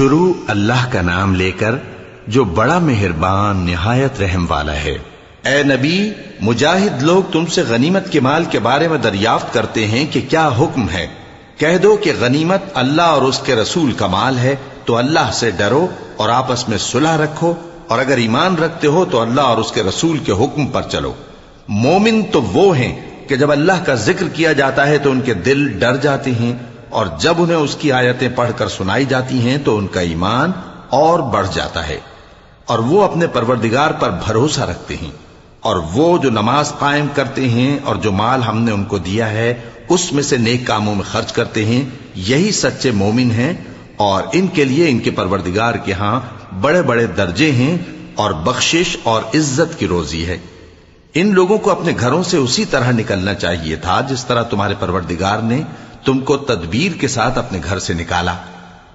شروع اللہ کا نام لے کر جو بڑا مہربان نہایت رحم والا ہے۔ اے نبی، مجاہد لوگ تم سے غنیمت کے مال کے بارے میں دریافت کرتے ہیں کہ کیا حکم ہے۔ کہہ دو کہ غنیمت اللہ اور اس کے رسول کا مال ہے، تو اللہ سے ڈرو اور آپس میں صلح رکھو، اور اگر ایمان رکھتے ہو تو اللہ اور اس کے رسول کے حکم پر چلو۔ مومن تو وہ ہیں کہ جب اللہ کا ذکر کیا جاتا ہے تو ان کے دل ڈر جاتے ہیں، اور جب انہیں اس کی آیتیں پڑھ کر سنائی جاتی ہیں تو ان کا ایمان اور بڑھ جاتا ہے، اور وہ اپنے پروردگار پر بھروسہ رکھتے ہیں، اور وہ جو نماز قائم کرتے ہیں اور جو مال ہم نے ان کو دیا ہے اس میں سے نیک کاموں میں خرچ کرتے ہیں، یہی سچے مومن ہیں، اور ان کے لیے ان کے پروردگار کے ہاں بڑے بڑے درجے ہیں اور بخشش اور عزت کی روزی ہے۔ ان لوگوں کو اپنے گھروں سے اسی طرح نکلنا چاہیے تھا جس طرح تمہارے پروردگار نے تم کو تدبیر کے ساتھ اپنے گھر سے نکالا،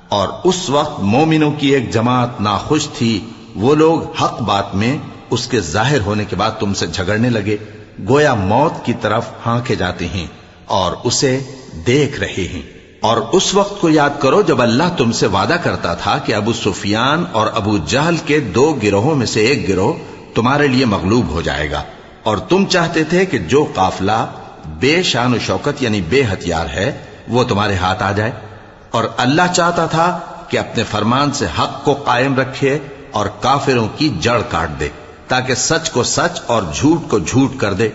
اور اس وقت مومنوں کی ایک جماعت ناخوش تھی، وہ لوگ حق بات میں اس کے ظاہر ہونے کے بعد تم سے جھگڑنے لگے، گویا موت کی طرف ہانکے جاتے ہیں اور اسے دیکھ رہے ہیں۔ اور اس وقت کو یاد کرو جب اللہ تم سے وعدہ کرتا تھا کہ ابو سفیان اور ابو جہل کے 2 گروہوں میں سے ایک گروہ تمہارے لیے مغلوب ہو جائے گا، اور تم چاہتے تھے کہ جو قافلہ بے شان و شوکت یعنی بے ہتھیار ہے وہ تمہارے ہاتھ آ جائے، اور اللہ چاہتا تھا کہ اپنے فرمان سے حق کو قائم رکھے اور کافروں کی جڑ کاٹ دے، تاکہ سچ کو سچ اور جھوٹ کو جھوٹ کر دے،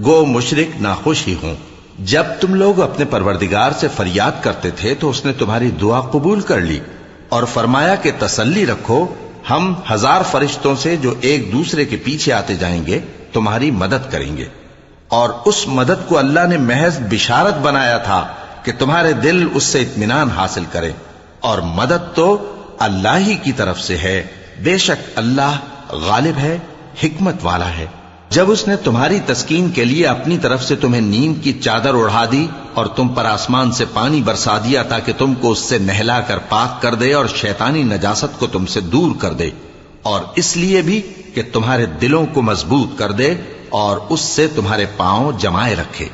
گو مشرک ناخوش ہی ہوں۔ جب تم لوگ اپنے پروردگار سے فریاد کرتے تھے تو اس نے تمہاری دعا قبول کر لی، اور فرمایا کہ تسلی رکھو، ہم 1000 فرشتوں سے جو ایک دوسرے کے پیچھے آتے جائیں گے تمہاری مدد کریں گے۔ اور اس مدد کو اللہ نے محض بشارت بنایا تھا کہ تمہارے دل اس سے اطمینان حاصل کریں، اور مدد تو اللہ ہی کی طرف سے ہے، بے شک اللہ غالب ہے، حکمت والا ہے۔ جب اس نے تمہاری تسکین کے لیے اپنی طرف سے تمہیں نیند کی چادر اڑھا دی اور تم پر آسمان سے پانی برسا دیا تاکہ تم کو اس سے نہلا کر پاک کر دے اور شیطانی نجاست کو تم سے دور کر دے، اور اس لیے بھی کہ تمہارے دلوں کو مضبوط کر دے اور اس سے تمہارے پاؤں جمائے رکھے۔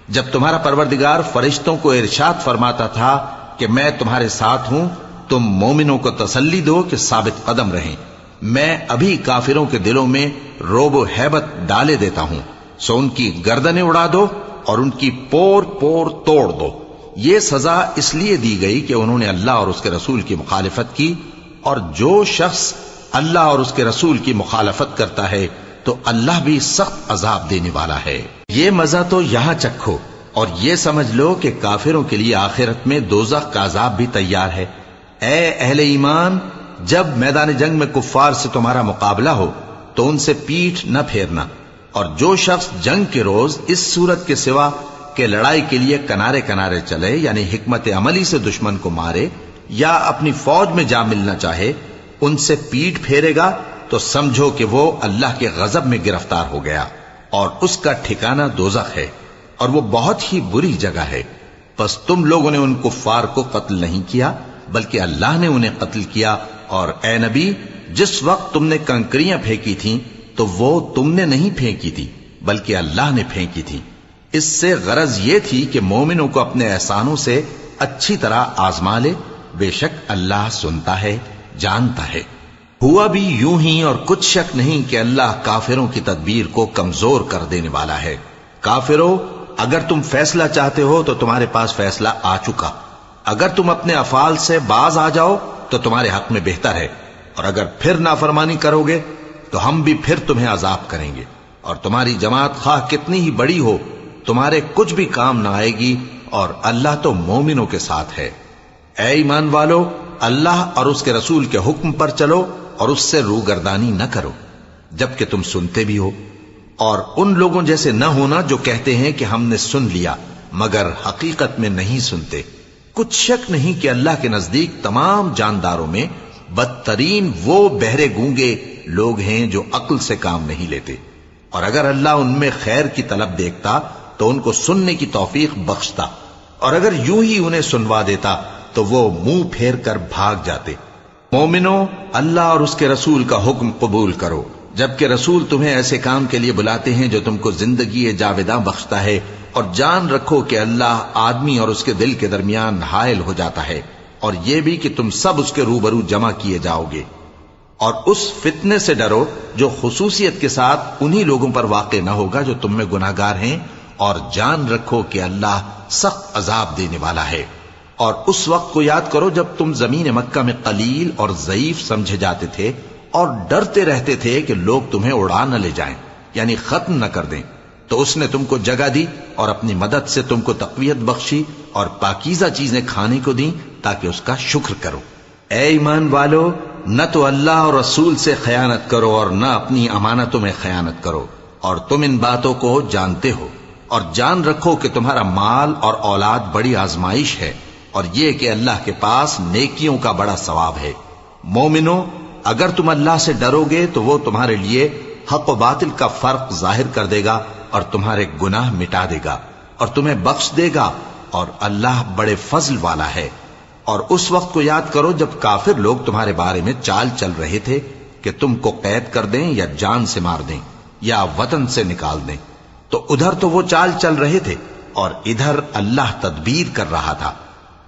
جب تمہارا پروردگار فرشتوں کو ارشاد فرماتا تھا کہ میں تمہارے ساتھ ہوں، تم مومنوں کو تسلی دو کہ ثابت قدم رہیں، میں ابھی کافروں کے دلوں میں روب و ہیبت ڈالے دیتا ہوں، سو ان کی گردنیں اڑا دو اور ان کی پور پور توڑ دو۔ یہ سزا اس لیے دی گئی کہ انہوں نے اللہ اور اس کے رسول کی مخالفت کی، اور جو شخص اللہ اور اس کے رسول کی مخالفت کرتا ہے تو اللہ بھی سخت عذاب دینے والا ہے۔ یہ مزہ تو یہاں چکھو، اور یہ سمجھ لو کہ کافروں کے لیے آخرت میں دوزخ کا عذاب بھی تیار ہے۔ اے اہل ایمان، جب میدان جنگ میں کفار سے تمہارا مقابلہ ہو تو ان سے پیٹھ نہ پھیرنا، اور جو شخص جنگ کے روز اس صورت کے سوا کہ لڑائی کے لیے کنارے کنارے چلے، یعنی حکمت عملی سے دشمن کو مارے یا اپنی فوج میں جا ملنا چاہے، ان سے پیٹھ پھیرے گا تو سمجھو کہ وہ اللہ کے غضب میں گرفتار ہو گیا، اور اس کا ٹھکانہ دوزخ ہے، اور وہ بہت ہی بری جگہ ہے۔ پس تم لوگوں نے ان کفار کو قتل نہیں کیا بلکہ اللہ نے انہیں قتل کیا، اور اے نبی، جس وقت تم نے کنکریاں پھینکی تھیں تو وہ تم نے نہیں پھینکی تھی بلکہ اللہ نے پھینکی تھی۔ اس سے غرض یہ تھی کہ مومنوں کو اپنے احسانوں سے اچھی طرح آزما لے، بے شک اللہ سنتا ہے، جانتا ہے۔ ہوا بھی یوں ہی، اور کچھ شک نہیں کہ اللہ کافروں کی تدبیر کو کمزور کر دینے والا ہے۔ کافروں، اگر تم فیصلہ چاہتے ہو تو تمہارے پاس فیصلہ آ چکا، اگر تم اپنے افعال سے باز آ جاؤ تو تمہارے حق میں بہتر ہے، اور اگر پھر نافرمانی کرو گے تو ہم بھی پھر تمہیں عذاب کریں گے، اور تمہاری جماعت خواہ کتنی ہی بڑی ہو تمہارے کچھ بھی کام نہ آئے گی، اور اللہ تو مومنوں کے ساتھ ہے۔ اے ایمان والو، اللہ اور اس کے رسول کے حکم پر چلو اور اس سے روگردانی نہ کرو جبکہ تم سنتے بھی ہو، اور ان لوگوں جیسے نہ ہونا جو کہتے ہیں کہ ہم نے سن لیا مگر حقیقت میں نہیں سنتے۔ کچھ شک نہیں کہ اللہ کے نزدیک تمام جانداروں میں بدترین وہ بہرے گونگے لوگ ہیں جو عقل سے کام نہیں لیتے، اور اگر اللہ ان میں خیر کی طلب دیکھتا تو ان کو سننے کی توفیق بخشتا، اور اگر یوں ہی انہیں سنوا دیتا تو وہ منہ پھیر کر بھاگ جاتے۔ مومنوں، اللہ اور اس کے رسول کا حکم قبول کرو، جبکہ رسول تمہیں ایسے کام کے لیے بلاتے ہیں جو تم کو زندگی جاوداں بخشتا ہے، اور جان رکھو کہ اللہ آدمی اور اس کے دل کے درمیان حائل ہو جاتا ہے، اور یہ بھی کہ تم سب اس کے روبرو جمع کیے جاؤ گے. اور اس فتنے سے ڈرو جو خصوصیت کے ساتھ انہی لوگوں پر واقع نہ ہوگا جو تم میں گناہگار ہیں، اور جان رکھو کہ اللہ سخت عذاب دینے والا ہے. اور اس وقت کو یاد کرو جب تم زمین مکہ میں قلیل اور ضعیف سمجھے جاتے تھے اور ڈرتے رہتے تھے کہ لوگ تمہیں اڑا نہ لے جائیں، یعنی ختم نہ کر دیں. تو اس نے تم کو جگہ دی اور اپنی مدد سے تم کو تقویت بخشی اور پاکیزہ چیزیں کھانے کو دیں تاکہ اس کا شکر کرو. اے ایمان والو، نہ تو اللہ اور رسول سے خیانت کرو اور نہ اپنی امانتوں میں خیانت کرو، اور تم ان باتوں کو جانتے ہو. اور جان رکھو کہ تمہارا مال اور اولاد بڑی آزمائش ہے، اور یہ کہ اللہ کے پاس نیکیوں کا بڑا ثواب ہے. مومنو، اگر تم اللہ سے ڈرو گے تو وہ تمہارے لیے حق و باطل کا فرق ظاہر کر دے گا اور تمہارے گناہ مٹا دے گا اور تمہیں بخش دے گا، اور اللہ بڑے فضل والا ہے. اور اس وقت کو یاد کرو جب کافر لوگ تمہارے بارے میں چال چل رہے تھے کہ تم کو قید کر دیں یا جان سے مار دیں یا وطن سے نکال دیں. تو ادھر تو وہ چال چل رہے تھے اور ادھر اللہ تدبیر کر رہا تھا،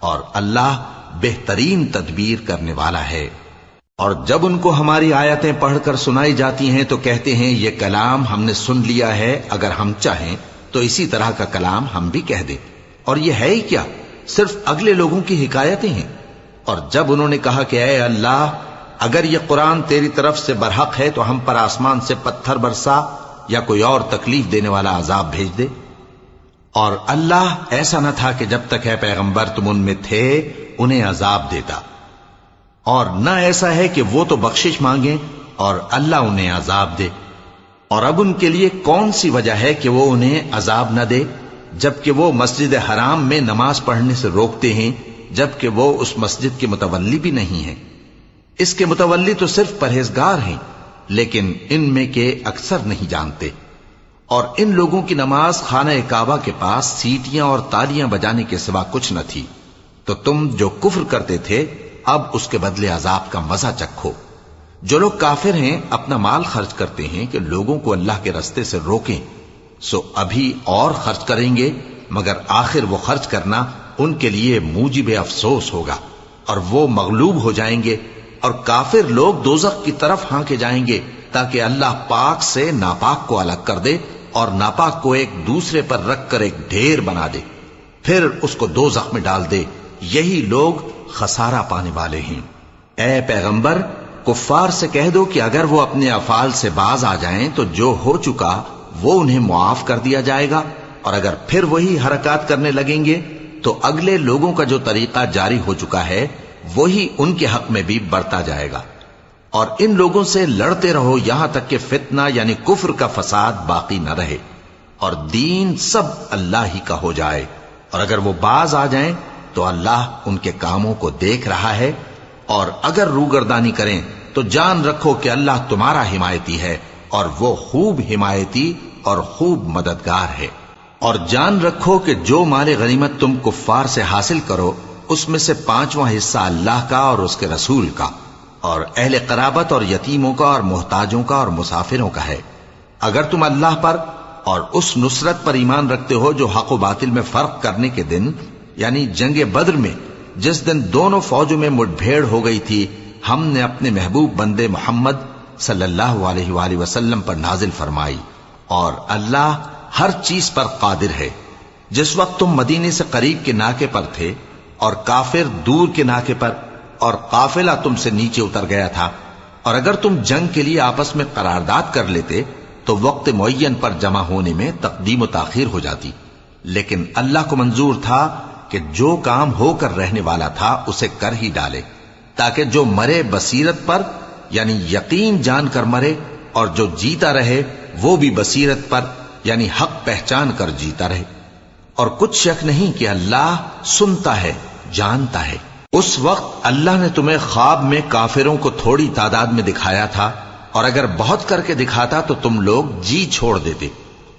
اور اللہ بہترین تدبیر کرنے والا ہے. اور جب ان کو ہماری آیتیں پڑھ کر سنائی جاتی ہیں تو کہتے ہیں یہ کلام ہم نے سن لیا ہے، اگر ہم چاہیں تو اسی طرح کا کلام ہم بھی کہہ دیں. اور یہ ہے ہی کیا، صرف اگلے لوگوں کی حکایتیں ہیں. اور جب انہوں نے کہا کہ اے اللہ، اگر یہ قرآن تیری طرف سے برحق ہے تو ہم پر آسمان سے پتھر برسا یا کوئی اور تکلیف دینے والا عذاب بھیج دے. اور اللہ ایسا نہ تھا کہ جب تک ہے پیغمبر تم ان میں تھے انہیں عذاب دیتا، اور نہ ایسا ہے کہ وہ تو بخشش مانگیں اور اللہ انہیں عذاب دے. اور اب ان کے لیے کون سی وجہ ہے کہ وہ انہیں عذاب نہ دے، جبکہ وہ مسجد حرام میں نماز پڑھنے سے روکتے ہیں، جبکہ وہ اس مسجد کے متولی بھی نہیں ہیں. اس کے متولی تو صرف پرہیزگار ہیں، لیکن ان میں کے اکثر نہیں جانتے. اور ان لوگوں کی نماز خانہ کعبہ کے پاس سیٹیاں اور تالیاں بجانے کے سوا کچھ نہ تھی. تو تم جو کفر کرتے تھے اب اس کے بدلے عذاب کا مزہ چکھو. جو لوگ کافر ہیں اپنا مال خرچ کرتے ہیں کہ لوگوں کو اللہ کے رستے سے روکیں، سو ابھی اور خرچ کریں گے، مگر آخر وہ خرچ کرنا ان کے لیے موجب افسوس ہوگا اور وہ مغلوب ہو جائیں گے. اور کافر لوگ دوزخ کی طرف ہانکے جائیں گے تاکہ اللہ پاک سے ناپاک کو الگ کر دے اور ناپاک کو ایک دوسرے پر رکھ کر ایک ڈھیر بنا دے، پھر اس کو دوزخ میں ڈال دے. یہی لوگ خسارہ پانے والے ہیں. اے پیغمبر، کفار سے کہہ دو کہ اگر وہ اپنے افعال سے باز آ جائیں تو جو ہو چکا وہ انہیں معاف کر دیا جائے گا، اور اگر پھر وہی حرکات کرنے لگیں گے تو اگلے لوگوں کا جو طریقہ جاری ہو چکا ہے وہی ان کے حق میں بھی بڑھتا جائے گا. اور ان لوگوں سے لڑتے رہو یہاں تک کہ فتنہ یعنی کفر کا فساد باقی نہ رہے اور دین سب اللہ ہی کا ہو جائے. اور اگر وہ باز آ جائیں تو اللہ ان کے کاموں کو دیکھ رہا ہے، اور اگر روگردانی کریں تو جان رکھو کہ اللہ تمہارا حمایتی ہے اور وہ خوب حمایتی اور خوب مددگار ہے. اور جان رکھو کہ جو مال غنیمت تم کفار سے حاصل کرو اس میں سے 5واں حصہ اللہ کا اور اس کے رسول کا اور اہل قرابت اور یتیموں کا اور محتاجوں کا اور مسافروں کا ہے. اگر تم اللہ پر اور اس نصرت پر ایمان رکھتے ہو جو حق و باطل میں فرق کرنے کے دن یعنی جنگ بدر میں جس دن دونوں فوجوں میں مٹ بھیڑ ہو گئی تھی، ہم نے اپنے محبوب بندے محمد صلی اللہ علیہ وآلہ وسلم پر نازل فرمائی، اور اللہ ہر چیز پر قادر ہے. جس وقت تم مدینے سے قریب کے ناکے پر تھے اور کافر دور کے ناکے پر، اور قافلہ تم سے نیچے اتر گیا تھا، اور اگر تم جنگ کے لیے آپس میں قرارداد کر لیتے تو وقت معین پر جمع ہونے میں تقدیم و تاخیر ہو جاتی، لیکن اللہ کو منظور تھا کہ جو کام ہو کر رہنے والا تھا اسے کر ہی ڈالے، تاکہ جو مرے بصیرت پر یعنی یقین جان کر مرے، اور جو جیتا رہے وہ بھی بصیرت پر یعنی حق پہچان کر جیتا رہے. اور کچھ شک نہیں کہ اللہ سنتا ہے، جانتا ہے. اس وقت اللہ نے تمہیں خواب میں کافروں کو تھوڑی تعداد میں دکھایا تھا، اور اگر بہت کر کے دکھاتا تو تم لوگ جی چھوڑ دیتے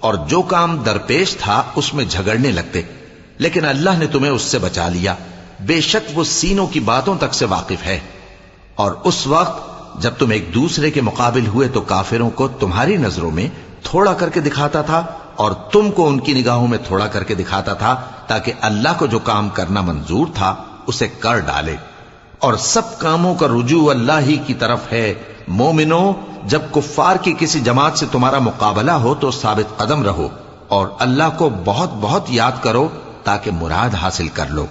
اور جو کام درپیش تھا اس میں جھگڑنے لگتے، لیکن اللہ نے تمہیں اس سے بچا لیا. بے شک وہ سینوں کی باتوں تک سے واقف ہے. اور اس وقت جب تم ایک دوسرے کے مقابل ہوئے تو کافروں کو تمہاری نظروں میں تھوڑا کر کے دکھاتا تھا اور تم کو ان کی نگاہوں میں تھوڑا کر کے دکھاتا تھا، تاکہ اللہ کو جو کام کرنا منظور تھا اسے کر ڈالے. اور سب کاموں کا رجوع اللہ ہی کی طرف ہے۔ مومنو، جب کفار کی کسی جماعت سے تمہارا مقابلہ ہو تو ثابت قدم رہو اور اللہ کو بہت بہت یاد کرو تاکہ مراد حاصل کر لو،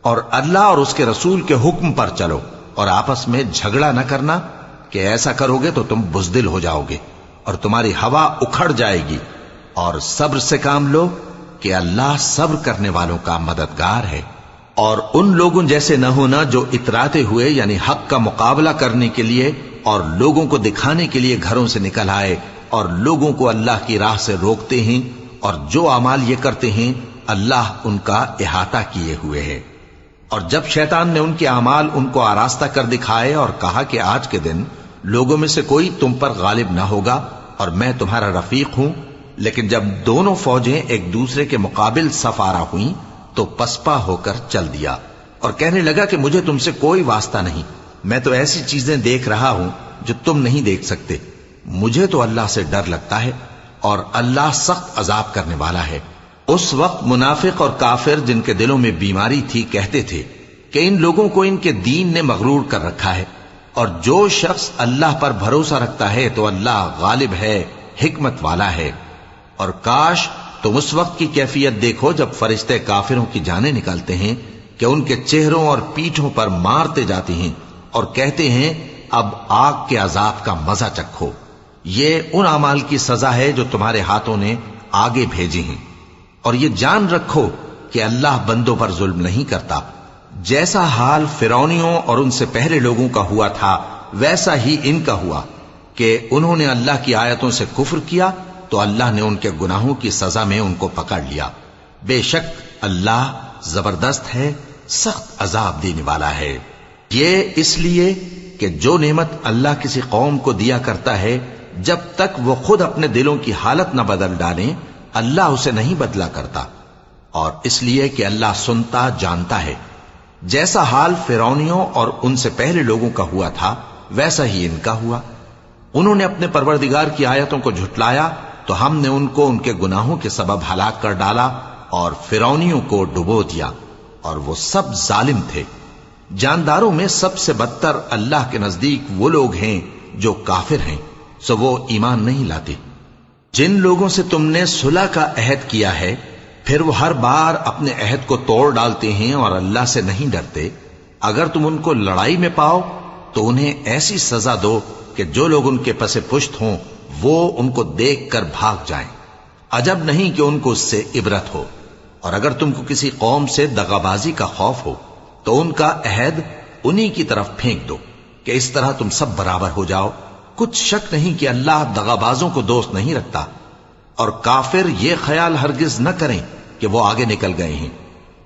اور اللہ اور اس کے رسول کے حکم پر چلو، اور آپس میں جھگڑا نہ کرنا کہ ایسا کرو گے تو تم بزدل ہو جاؤ گے اور تمہاری ہوا اکھڑ جائے گی، اور صبر سے کام لو کہ اللہ صبر کرنے والوں کا مددگار ہے۔ اور ان لوگوں جیسے نہ ہونا جو اتراتے ہوئے یعنی حق کا مقابلہ کرنے کے لیے اور لوگوں کو دکھانے کے لیے گھروں سے نکل آئے اور لوگوں کو اللہ کی راہ سے روکتے ہیں، اور جو اعمال یہ کرتے ہیں اللہ ان کا احاطہ کیے ہوئے ہے۔ اور جب شیطان نے ان کے اعمال ان کو آراستہ کر دکھائے اور کہا کہ آج کے دن لوگوں میں سے کوئی تم پر غالب نہ ہوگا اور میں تمہارا رفیق ہوں، لیکن جب دونوں فوجیں ایک دوسرے کے مقابل صف آرا ہوئیں تو پسپا ہو کر چل دیا اور کہنے لگا کہ مجھے تم سے کوئی واسطہ نہیں، میں تو ایسی چیزیں دیکھ رہا ہوں جو تم نہیں دیکھ سکتے، مجھے تو اللہ سے ڈر لگتا ہے اور اللہ سخت عذاب کرنے والا ہے۔ اس وقت منافق اور کافر جن کے دلوں میں بیماری تھی کہتے تھے کہ ان لوگوں کو ان کے دین نے مغرور کر رکھا ہے، اور جو شخص اللہ پر بھروسہ رکھتا ہے تو اللہ غالب ہے، حکمت والا ہے۔ اور کاش تم اس وقت کی کیفیت دیکھو جب فرشتے کافروں کی جانیں نکالتے ہیں کہ ان کے چہروں اور پیٹھوں پر مارتے جاتے ہیں اور کہتے ہیں اب آگ کے عذاب کا مزہ چکھو، یہ ان اعمال کی سزا ہے جو تمہارے ہاتھوں نے آگے بھیجی ہیں۔ اور یہ جان رکھو کہ اللہ بندوں پر ظلم نہیں کرتا، جیسا حال فرعونیوں اور ان سے پہلے لوگوں کا ہوا تھا ویسا ہی ان کا ہوا کہ انہوں نے اللہ کی آیتوں سے کفر کیا تو اللہ نے ان کے گناہوں کی سزا میں ان کو پکڑ لیا۔ بے شک اللہ زبردست ہے، سخت عذاب دینے والا ہے۔ یہ اس لیے کہ جو نعمت اللہ کسی قوم کو دیا کرتا ہے جب تک وہ خود اپنے دلوں کی حالت نہ بدل ڈالیں اللہ اسے نہیں بدلا کرتا، اور اس لیے کہ اللہ سنتا جانتا ہے۔ جیسا حال فرعونیوں اور ان سے پہلے لوگوں کا ہوا تھا ویسا ہی ان کا ہوا۔ انہوں نے اپنے پروردگار کی آیتوں کو جھٹلایا تو ہم نے ان کو ان کے گناہوں کے سبب ہلاک کر ڈالا اور فرعونیوں کو ڈبو دیا، اور وہ سب ظالم تھے۔ جانداروں میں سب سے بدتر اللہ کے نزدیک وہ لوگ ہیں جو کافر ہیں، سو وہ ایمان نہیں لاتے۔ جن لوگوں سے تم نے صلح کا عہد کیا ہے پھر وہ ہر بار اپنے عہد کو توڑ ڈالتے ہیں اور اللہ سے نہیں ڈرتے، اگر تم ان کو لڑائی میں پاؤ تو انہیں ایسی سزا دو کہ جو لوگ ان کے پس پشت ہوں وہ ان کو دیکھ کر بھاگ جائیں، عجب نہیں کہ ان کو اس سے عبرت ہو۔ اور اگر تم کو کسی قوم سے دغابازی کا خوف ہو تو ان کا عہد انہی کی طرف پھینک دو کہ اس طرح تم سب برابر ہو جاؤ۔ کچھ شک نہیں کہ اللہ دغابازوں کو دوست نہیں رکھتا، اور کافر یہ خیال ہرگز نہ کریں کہ وہ آگے نکل گئے ہیں،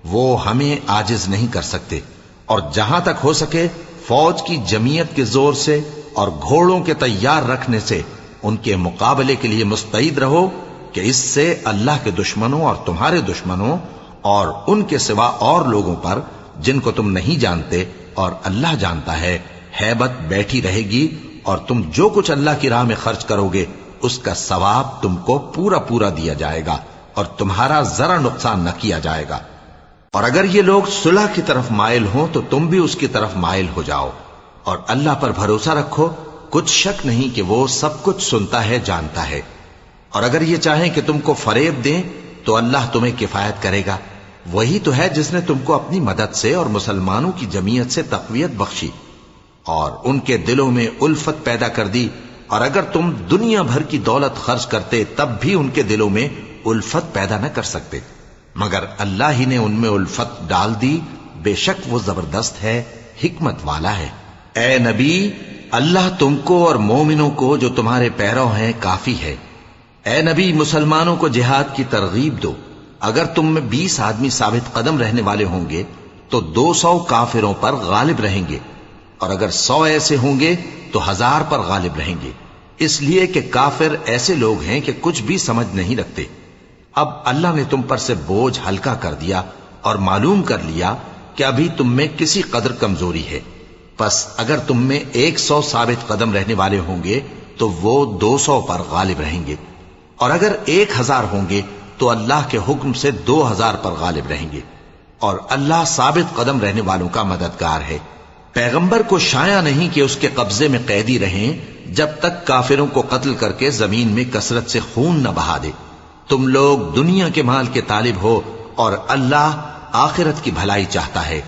وہ ہمیں عاجز نہیں کر سکتے۔ اور جہاں تک ہو سکے فوج کی جمعیت کے زور سے اور گھوڑوں کے تیار رکھنے سے ان کے مقابلے کے لیے مستعد رہو کہ اس سے اللہ کے دشمنوں اور تمہارے دشمنوں اور ان کے سوا اور لوگوں پر جن کو تم نہیں جانتے اور اللہ جانتا ہے ہیبت بیٹھی رہے گی، اور تم جو کچھ اللہ کی راہ میں خرچ کرو گے اس کا ثواب تم کو پورا پورا دیا جائے گا اور تمہارا ذرا نقصان نہ کیا جائے گا۔ اور اگر یہ لوگ صلح کی طرف مائل ہوں تو تم بھی اس کی طرف مائل ہو جاؤ، اور اللہ پر بھروسہ رکھو، کچھ شک نہیں کہ وہ سب کچھ سنتا ہے جانتا ہے۔ اور اگر یہ چاہیں کہ تم کو فریب دیں تو اللہ تمہیں کفایت کرے گا، وہی تو ہے جس نے تم کو اپنی مدد سے اور مسلمانوں کی جمعیت سے تقویت بخشی اور ان کے دلوں میں الفت پیدا کر دی، اور اگر تم دنیا بھر کی دولت خرچ کرتے تب بھی ان کے دلوں میں الفت پیدا نہ کر سکتے، مگر اللہ ہی نے ان میں الفت ڈال دی، بے شک وہ زبردست ہے، حکمت والا ہے۔ اے نبی، اللہ تم کو اور مومنوں کو جو تمہارے پیرو ہیں کافی ہے۔ اے نبی، مسلمانوں کو جہاد کی ترغیب دو، اگر تم میں 20 آدمی ثابت قدم رہنے والے ہوں گے تو 200 کافروں پر غالب رہیں گے، اور اگر 100 ایسے ہوں گے تو 1000 پر غالب رہیں گے، اس لیے کہ کافر ایسے لوگ ہیں کہ کچھ بھی سمجھ نہیں رکھتے۔ اب اللہ نے تم پر سے بوجھ ہلکا کر دیا اور معلوم کر لیا کہ ابھی تم میں کسی قدر کمزوری ہے، پس اگر تم میں 100 ثابت قدم رہنے والے ہوں گے تو وہ 200 پر غالب رہیں گے، اور اگر 1000 ہوں گے تو اللہ کے حکم سے 2000 پر غالب رہیں گے، اور اللہ ثابت قدم رہنے والوں کا مددگار ہے۔ پیغمبر کو شایع نہیں کہ اس کے قبضے میں قیدی رہیں جب تک کافروں کو قتل کر کے زمین میں کثرت سے خون نہ بہا دے۔ تم لوگ دنیا کے مال کے طالب ہو اور اللہ آخرت کی بھلائی چاہتا ہے،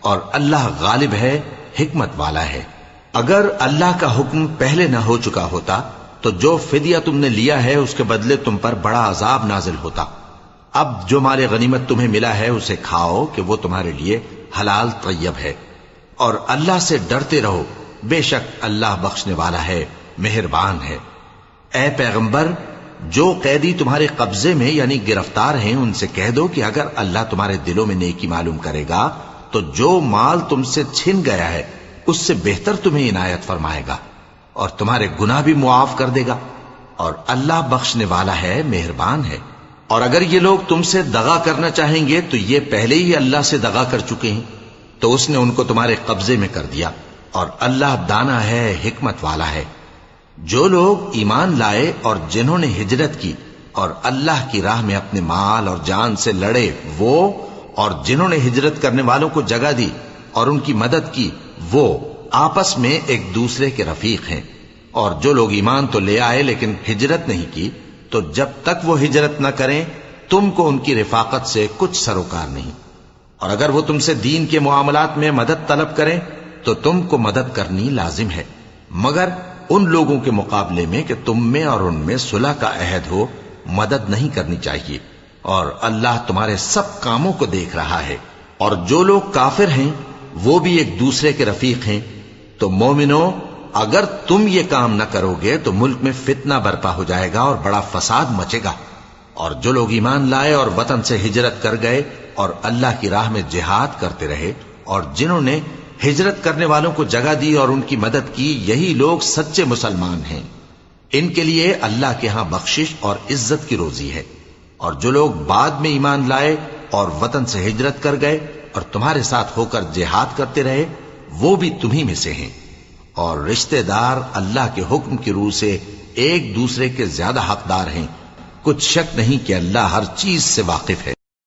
اور اللہ غالب ہے، حکمت والا ہے۔ اگر اللہ کا حکم پہلے نہ ہو چکا ہوتا تو جو فدیہ تم نے لیا ہے اس کے بدلے تم پر بڑا عذاب نازل ہوتا۔ اب جو مال غنیمت تمہیں ملا ہے اسے کھاؤ کہ وہ تمہارے لیے حلال طیب ہے، اور اللہ سے ڈرتے رہو، بے شک اللہ بخشنے والا ہے، مہربان ہے۔ اے پیغمبر، جو قیدی تمہارے قبضے میں یعنی گرفتار ہیں ان سے کہہ دو کہ اگر اللہ تمہارے دلوں میں نیکی معلوم کرے گا تو جو مال تم سے چھن گیا ہے اس سے بہتر تمہیں عنایت فرمائے گا اور تمہارے گناہ بھی معاف کر دے گا، اور اللہ بخشنے والا ہے، مہربان ہے۔ اور اگر یہ لوگ تم سے دغا کرنا چاہیں گے تو یہ پہلے ہی اللہ سے دغا کر چکے ہیں، تو اس نے ان کو تمہارے قبضے میں کر دیا، اور اللہ دانا ہے، حکمت والا ہے۔ جو لوگ ایمان لائے اور جنہوں نے ہجرت کی اور اللہ کی راہ میں اپنے مال اور جان سے لڑے، وہ اور جنہوں نے ہجرت کرنے والوں کو جگہ دی اور ان کی مدد کی، وہ آپس میں ایک دوسرے کے رفیق ہیں۔ اور جو لوگ ایمان تو لے آئے لیکن ہجرت نہیں کی، تو جب تک وہ ہجرت نہ کریں تم کو ان کی رفاقت سے کچھ سروکار نہیں، اور اگر وہ تم سے دین کے معاملات میں مدد طلب کریں تو تم کو مدد کرنی لازم ہے، مگر ان لوگوں کے مقابلے میں کہ تم میں اور ان میں صلح کا عہد ہو مدد نہیں کرنی چاہیے، اور اللہ تمہارے سب کاموں کو دیکھ رہا ہے۔ اور جو لوگ کافر ہیں وہ بھی ایک دوسرے کے رفیق ہیں۔ تو مومنو، اگر تم یہ کام نہ کرو گے تو ملک میں فتنہ برپا ہو جائے گا اور بڑا فساد مچے گا۔ اور جو لوگ ایمان لائے اور وطن سے ہجرت کر گئے اور اللہ کی راہ میں جہاد کرتے رہے، اور جنہوں نے ہجرت کرنے والوں کو جگہ دی اور ان کی مدد کی، یہی لوگ سچے مسلمان ہیں۔ ان کے لیے اللہ کے ہاں بخشش اور عزت کی روزی ہے۔ اور جو لوگ بعد میں ایمان لائے اور وطن سے ہجرت کر گئے اور تمہارے ساتھ ہو کر جہاد کرتے رہے، وہ بھی تمہیں میں سے ہیں۔ اور رشتہ دار اللہ کے حکم کی روح سے ایک دوسرے کے زیادہ حقدار ہیں۔ کچھ شک نہیں کہ اللہ ہر چیز سے واقف ہے۔